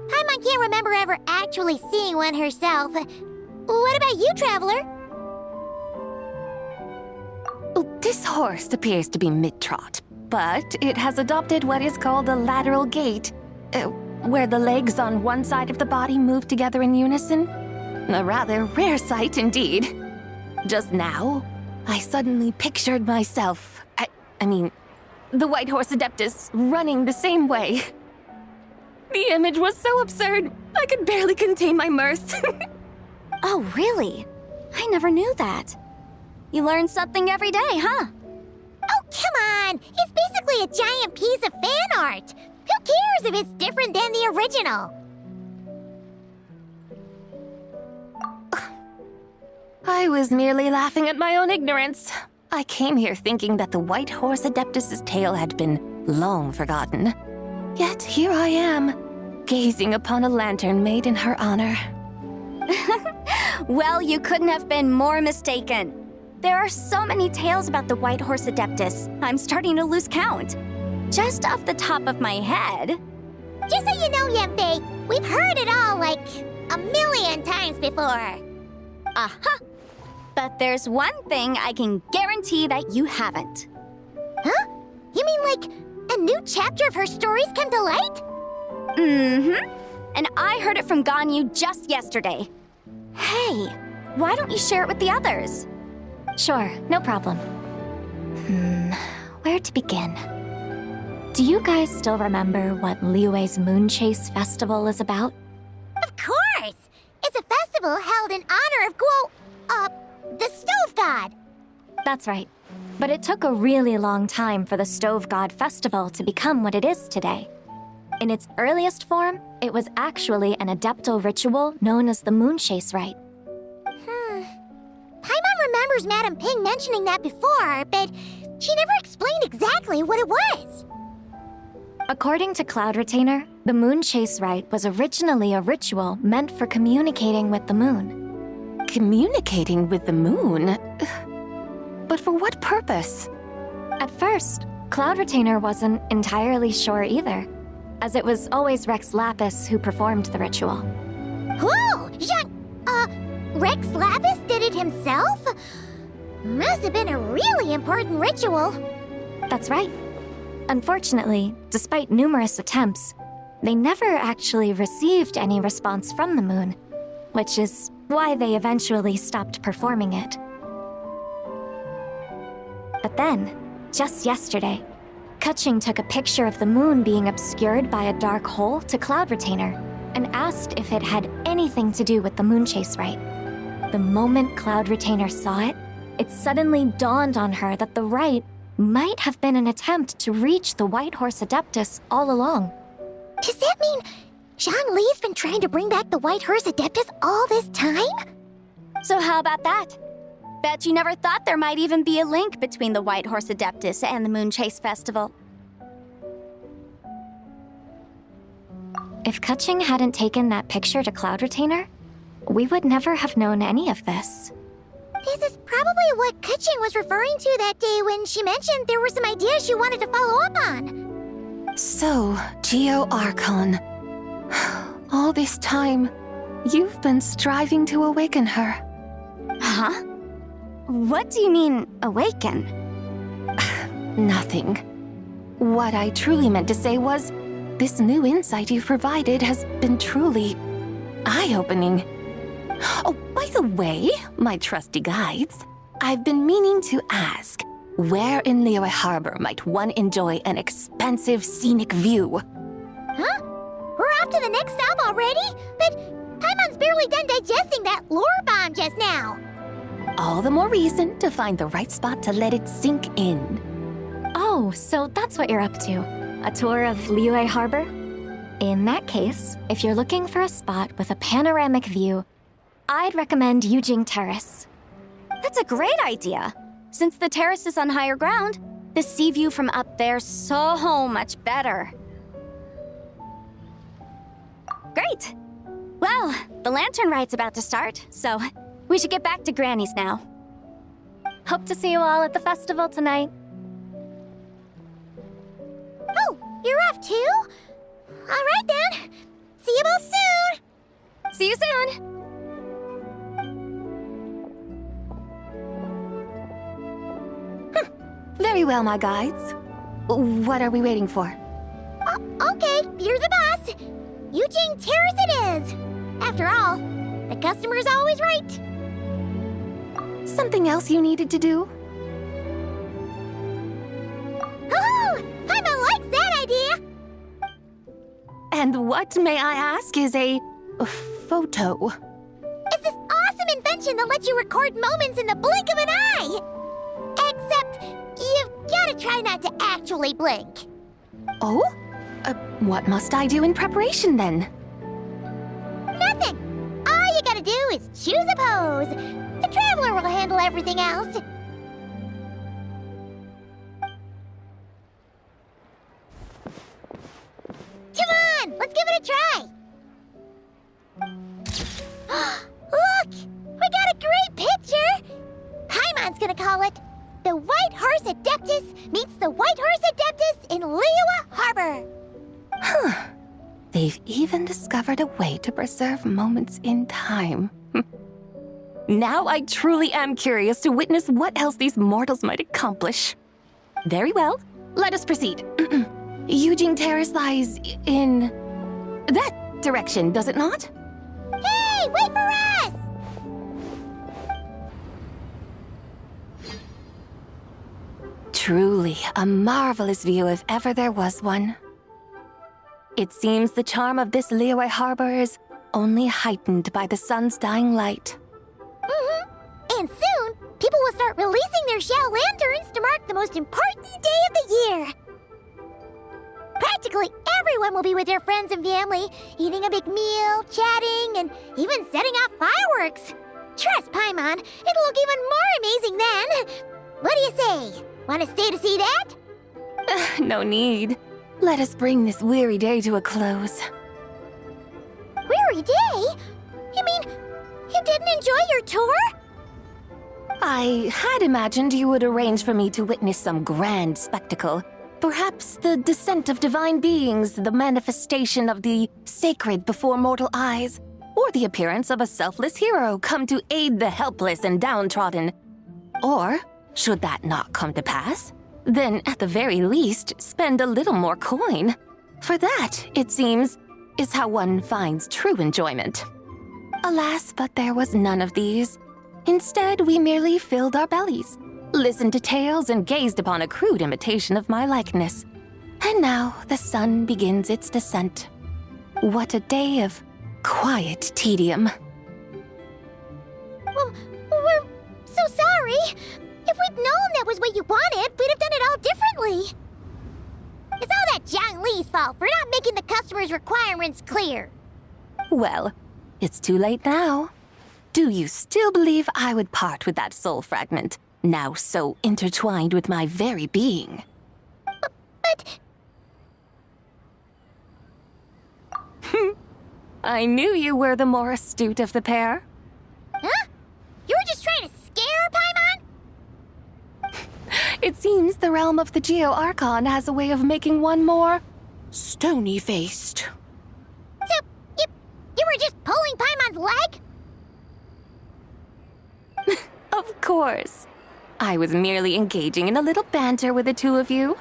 Paimon can't remember ever actually seeing one herself. What about you, Traveler?
Oh, this horse appears to be mid-trot, but it has adopted what is called a lateral gait, where the legs on one side of the body move together in unison. A rather rare sight indeed. Just now, I suddenly pictured myself, I mean, the White Horse Adeptus running the same way. The image was so absurd, I could barely contain my mirth.
Oh, really? I never knew that. You learn something every day, huh?
Oh, come on! It's basically a giant piece of fan art! Who cares if it's different than the original?
I was merely laughing at my own ignorance. I came here thinking that the White Horse Adeptus's tale had been long forgotten. Yet here I am, gazing upon a lantern made in her honor.
Well, you couldn't have been more mistaken. There are so many tales about the White Horse Adeptus, I'm starting to lose count. Just off the top of my head.
Just so you know, Yanfei, we've heard it all like a million times before.
Aha! But there's one thing I can guarantee that you haven't.
Huh? You mean like a new chapter of her stories come to light?
Mm-hmm. And I heard it from Ganyu just yesterday. Hey, why don't you share it with the others?
Sure, no problem. Where to begin? Do you guys still remember what Liyue's Moon Chase Festival is about?
Of course! It's a festival held in honor of the Stove God.
That's right. But it took a really long time for the Stove God Festival to become what it is today. In its earliest form, it was actually an adeptal ritual known as the Moon Chase Rite.
Paimon remembers Madame Ping mentioning that before, but she never explained exactly what it was.
According to Cloud Retainer, the Moon Chase Rite was originally a ritual meant for communicating with the moon.
Communicating with the moon? But for what purpose?
At first, Cloud Retainer wasn't entirely sure either, as it was always Rex Lapis who performed the ritual.
Whoa! Rex Lapis did it himself? Must have been a really important ritual.
That's right. Unfortunately, despite numerous attempts, they never actually received any response from the moon, which is why they eventually stopped performing it. But then, just yesterday, Kaching took a picture of the moon being obscured by a dark hole to Cloud Retainer and asked if it had anything to do with the Moon Chase Rite. The moment Cloud Retainer saw it, it suddenly dawned on her that the rite might have been an attempt to reach the White Horse Adeptus all along.
Does that mean Zhongli's been trying to bring back the White Horse Adeptus all this time?
So how about that? Bet you never thought there might even be a link between the White Horse Adeptus and the Moon Chase Festival.
If Kaching hadn't taken that picture to Cloud Retainer, we would never have known any of this.
This is probably what Kaching was referring to that day when she mentioned there were some ideas she wanted to follow up on.
So, Geo Archon. All this time, you've been striving to awaken her.
Huh? What do you mean, awaken?
Nothing. What I truly meant to say was, this new insight you've provided has been truly eye-opening. Oh, by the way, my trusty guides, I've been meaning to ask, where in Liyue Harbor might one enjoy an expansive scenic view?
Huh? We're off to the next stop already? But Paimon's barely done digesting that lore bomb just now.
All the more reason to find the right spot to let it sink in.
Oh, so that's what you're up to. A tour of Liyue Harbor? In that case, if you're looking for a spot with a panoramic view, I'd recommend Yujing Terrace.
That's a great idea. Since the terrace is on higher ground, the sea view from up there's so much better. Great. Well, the lantern ride's about to start, so we should get back to Granny's now.
Hope to see you all at the festival tonight.
Oh, you're off too? All right then. See you both soon.
See you soon.
Very well, my guides. What are we waiting for?
Okay, you're the boss. Yujing Terrace it is. After all, the customer's always right.
Something else you needed to do?
Oh, Paimon likes that idea.
And what, may I ask, is a photo?
It's this awesome invention that lets you record moments in the blink of an eye. Except, you've gotta try not to actually blink.
Oh? What must I do in preparation then?
Nothing. All you gotta do is choose a pose. The Traveler will handle everything else. Come on, let's give it a try. Look, we got a great picture. Paimon's gonna call it The White Horse Adeptus Meets the White Horse Adeptus in Liyue Harbor.
Huh. They've even discovered a way to preserve moments in time. Now I truly am curious to witness what else these mortals might accomplish. Very well, let us proceed. Eugene Terrace lies in that direction, does it not?
Hey, wait for us!
Truly a marvelous view if ever there was one. It seems the charm of this Liyue Harbor is only heightened by the sun's dying light.
And soon, people will start releasing their Xiao lanterns to mark the most important day of the year. Practically everyone will be with their friends and family, eating a big meal, chatting, and even setting off fireworks. Trust Paimon, it'll look even more amazing then. What do you say? Want to stay to see that?
No need. Let us bring this weary day to a close.
Weary day? You mean you didn't enjoy your tour?
I had imagined you would arrange for me to witness some grand spectacle. Perhaps the descent of divine beings, the manifestation of the sacred before mortal eyes, or the appearance of a selfless hero come to aid the helpless and downtrodden. Or, should that not come to pass, then at the very least spend a little more coin. For that, it seems, is how one finds true enjoyment. Alas, but there was none of these. Instead, we merely filled our bellies, listened to tales, and gazed upon a crude imitation of my likeness. And now the sun begins its descent. What a day of quiet tedium.
Well, we're so sorry. If we'd known that was what you wanted, we'd have done it all differently. It's all that Zhang Li's fault for not making the customer's requirements clear.
Well, it's too late now. Do you still believe I would part with that soul fragment, now so intertwined with my very being?
But...
I knew you were the more astute of the pair.
Huh? You were just trying to scare Paimon?
It seems the realm of the Geo-Archon has a way of making one more stony-faced.
So, you were just pulling Paimon's leg?
Of course. I was merely engaging in a little banter with the two of you.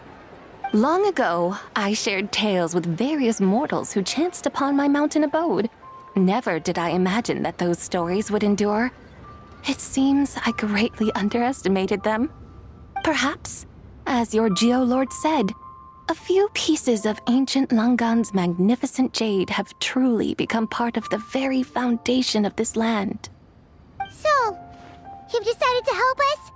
Long ago, I shared tales with various mortals who chanced upon my mountain abode. Never did I imagine that those stories would endure. It seems I greatly underestimated them. Perhaps, as your Geolord said, a few pieces of ancient Langan's magnificent jade have truly become part of the very foundation of this land.
So, you've decided to help us?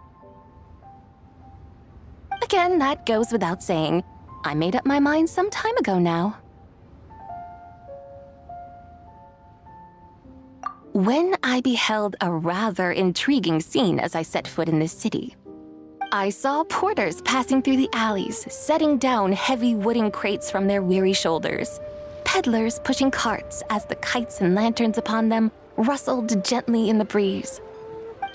Again, that goes without saying. I made up my mind some time ago now. When I beheld a rather intriguing scene as I set foot in this city, I saw porters passing through the alleys, setting down heavy wooden crates from their weary shoulders. Peddlers pushing carts as the kites and lanterns upon them rustled gently in the breeze.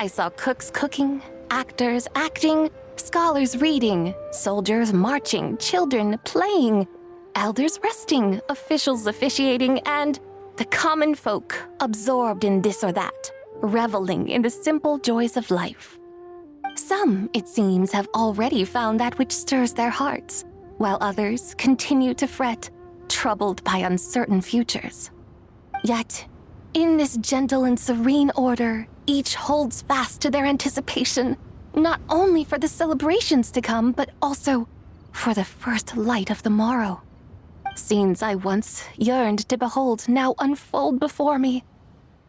I saw cooks cooking, actors acting, scholars reading, soldiers marching, children playing, elders resting, officials officiating, and the common folk absorbed in this or that, reveling in the simple joys of life. Some, it seems, have already found that which stirs their hearts, while others continue to fret, troubled by uncertain futures. Yet, in this gentle and serene order, each holds fast to their anticipation, not only for the celebrations to come, but also for the first light of the morrow. Scenes I once yearned to behold now unfold before me,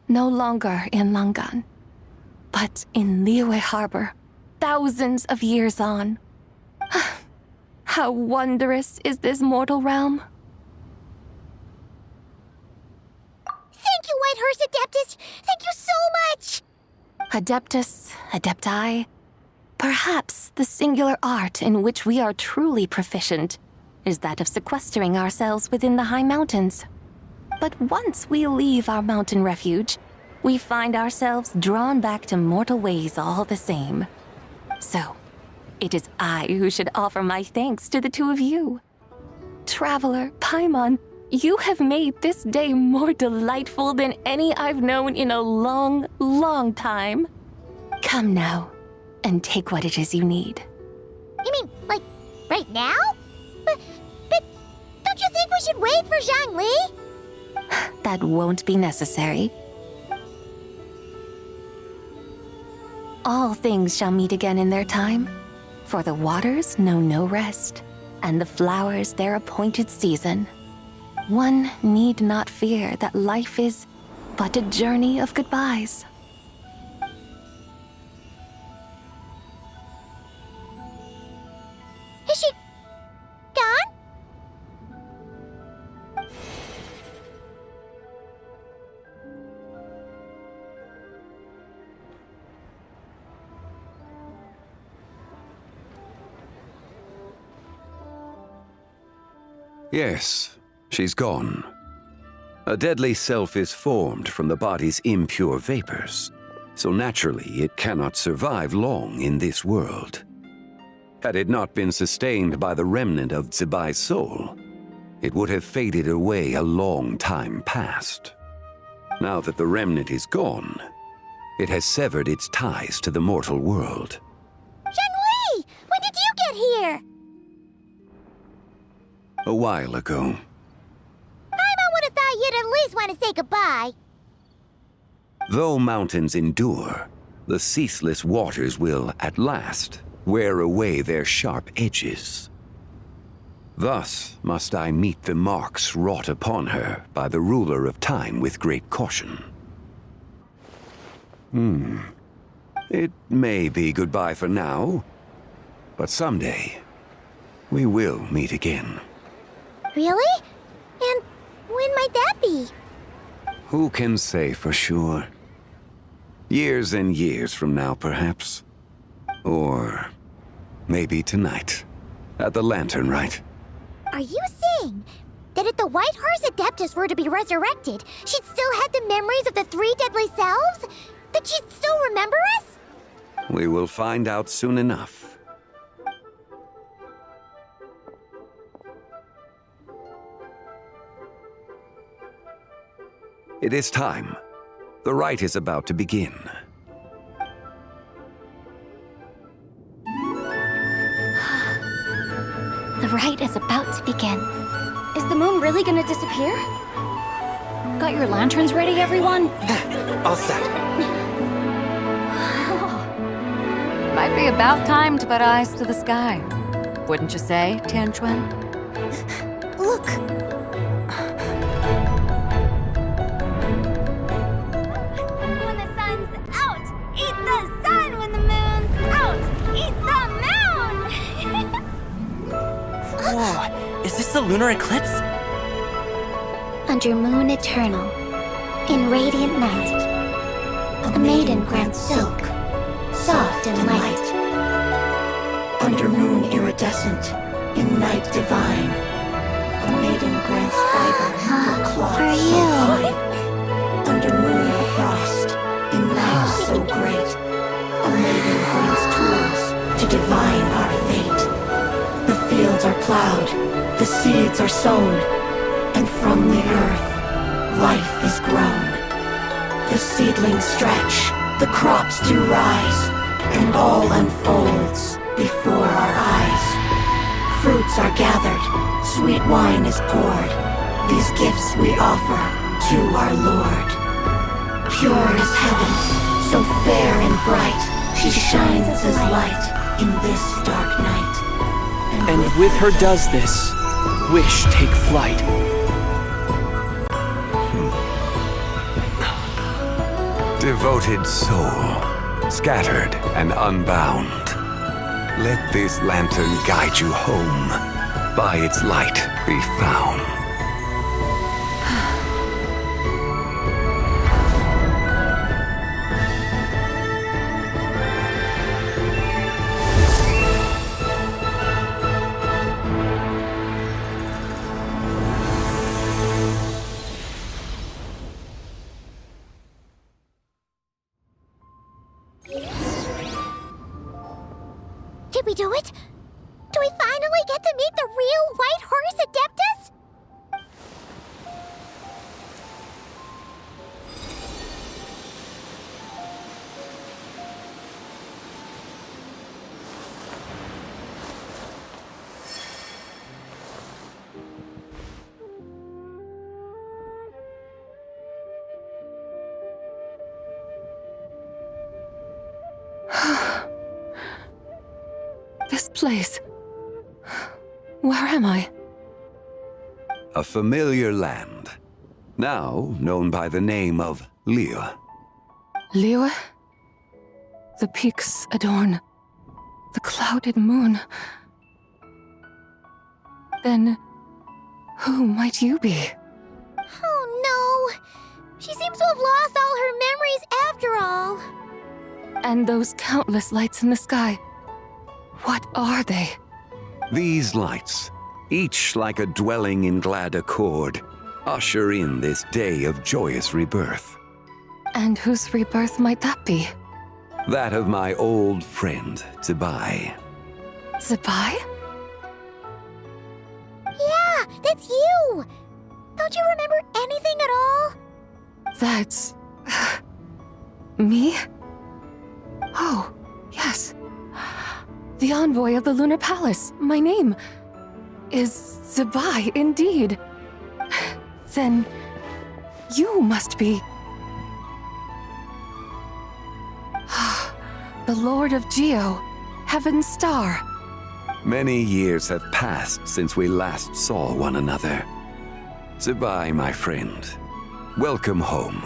no longer in Langan, but in Liyue Harbor, thousands of years on. How wondrous is this mortal realm!
Thank you, Whitehurst Adeptus! Thank you so much!
Adeptus, Adepti, perhaps the singular art in which we are truly proficient is that of sequestering ourselves within the high mountains. But once we leave our mountain refuge, we find ourselves drawn back to mortal ways all the same. So, it is I who should offer my thanks to the two of you. Traveler, Paimon, You have made this day more delightful than any I've known in a long, long time. Come now, and take what it is you need.
You mean, like, right now? But don't you think we should wait for Zhangli?
That won't be necessary. All things shall meet again in their time, for the waters know no rest, and the flowers their appointed season. One need not fear that life is but a journey of goodbyes.
Is she gone?
Yes, she's gone. A deadly self is formed from the body's impure vapors, so naturally it cannot survive long in this world. Had it not been sustained by the remnant of Zibai's soul, it would have faded away a long time past. Now that the remnant is gone, it has severed its ties to the mortal world.
Zhangli! When did you get here?
A while ago.
Paimon would have thought you'd at least want to say goodbye.
Though mountains endure, the ceaseless waters will, at last, wear away their sharp edges. Thus must I meet the marks wrought upon her by the ruler of time with great caution. It may be goodbye for now, but someday we will meet again.
Really? And when might that be?
Who can say for sure? Years and years from now, perhaps. Or maybe tonight, at the Lantern Rite.
Are you saying that if the White Horse Adeptus were to be resurrected, she'd still have the memories of the three deadly selves? That she'd still remember us?
We will find out soon enough. It is time. The rite is about to begin.
The rite is about to begin.
Is the moon really gonna disappear?
Got your lanterns ready, everyone?
All set.
Might be about time to put eyes to the sky. Wouldn't you say, Tianchuan?
Look!
When the sun's out, eat the sun. When the moon's out, eat the moon.
Whoa, is this the lunar eclipse?
Under moon eternal, in radiant night, a maiden grants silk, soft and light. Under moon iridescent, in night divine, a maiden grants fiber for cloth
For
so
you.
fine. Under moon of frost, in night so great, a maiden grants tools to divine our fate. The fields are plowed, the seeds are sown, and from the earth, life is grown. The seedlings stretch, the crops do rise, and all unfolds before our eyes. Fruits are gathered, sweet wine is poured. These gifts we offer to our Lord. Pure as heaven, so fair and bright, she shines as light in this dark night.
And with her does this, wish take flight.
Devoted soul, scattered and unbound. Let this lantern guide you home, by its light be found.
Did we do it? Do we finally get to meet the real White Horse Adeptus?
place? Where am I?
A familiar land, now known by the name of Liyue.
Liyue? The peaks adorn the clouded moon. Then, who might you be?
Oh no! She seems to have lost all her memories after all.
And those countless lights in the sky, what are they?
These lights, each like a dwelling in glad accord, usher in this day of joyous rebirth.
And whose rebirth might that be?
That of my old friend, Zibai.
Zibai?
Yeah, that's you! Don't you remember anything at all?
That's... me? Oh, yes. The envoy of the Lunar Palace. My name is Zibai, indeed. Then you must be... the Lord of Geo, Heaven's Star.
Many years have passed since we last saw one another. Zibai, my friend. Welcome home.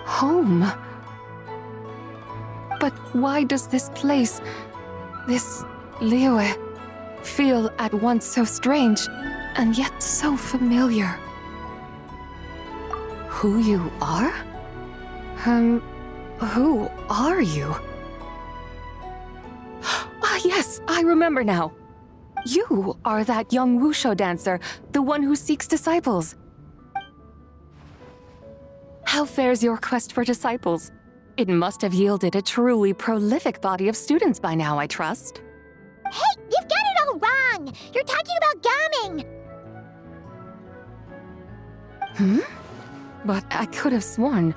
Home? But why does this place, this Liyue, feel at once so strange and yet so familiar? Who you are? Who are you? Ah, yes, I remember now. You are that young wushou dancer, the one who seeks disciples. How fares your quest for disciples? It must have yielded a truly prolific body of students by now, I trust.
Hey, you've got it all wrong! You're talking about Gaming!
But I could have sworn...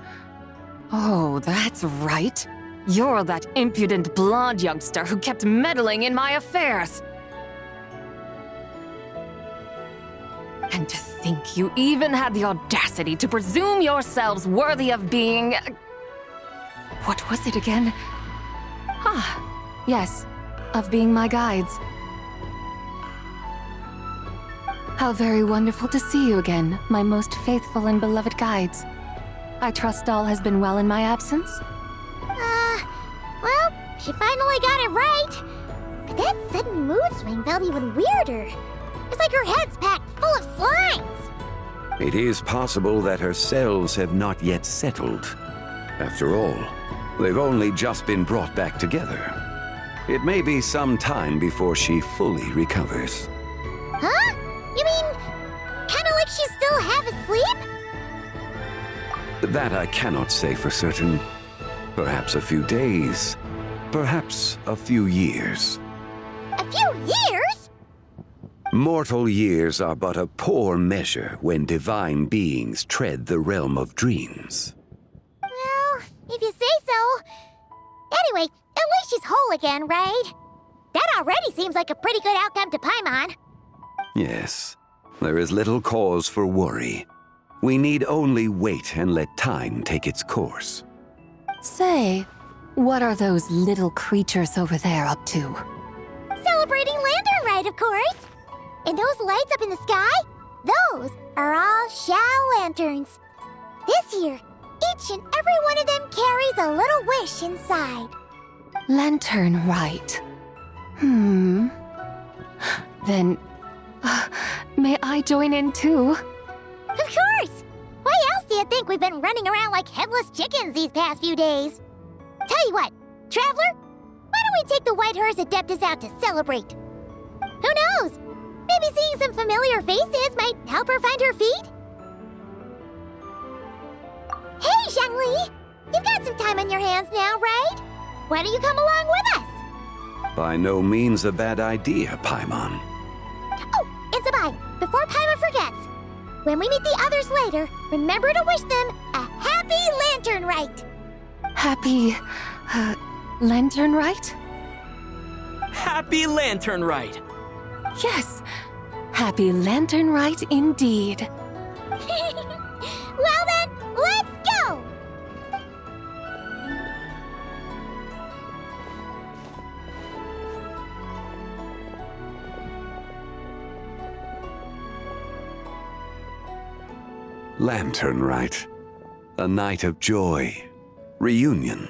Oh, that's right. You're that impudent blonde youngster who kept meddling in my affairs. And to think you even had the audacity to presume yourselves worthy of being... What was it again? Ah, yes, of being my guides. How very wonderful to see you again, my most faithful and beloved guides. I trust all has been well in my absence?
Well, she finally got it right. But that sudden mood swing felt even weirder. It's like her head's packed full of slimes.
It is possible that her cells have not yet settled. After all, they've only just been brought back together. It may be some time before she fully recovers.
Huh? You mean, kinda like she's still half asleep?
That I cannot say for certain. Perhaps a few days, perhaps a few years.
A few years?
Mortal years are but a poor measure when divine beings tread the realm of dreams.
Well, if you say so. Anyway, at least she's whole again, right? That already seems like a pretty good outcome to Paimon.
Yes, there is little cause for worry. We need only wait and let time take its course.
Say, what are those little creatures over there up to?
Celebrating Lantern Rite, of course. And those lights up in the sky? Those are all Xiao lanterns. This year, each and every one of them carries a little wish inside.
Lantern Rite. Then, may I join in too?
Of course! Why else do you think we've been running around like headless chickens these past few days? Tell you what, Traveler, why don't we take the White Horse Adeptus out to celebrate? Who knows? Maybe seeing some familiar faces might help her find her feet? Hey, Xiangli! You've got some time on your hands now, right? Why don't you come along with us?
By no means a bad idea, Paimon.
Oh, and Zibai, before Paimon forgets, when we meet the others later, remember to wish them a happy Lantern Rite.
Happy... Lantern Rite?
Happy Lantern Rite!
Yes, Happy Lantern Rite indeed.
Well then, let's go!
Lantern Rite. A night of joy, reunion,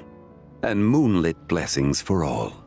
and moonlit blessings for all.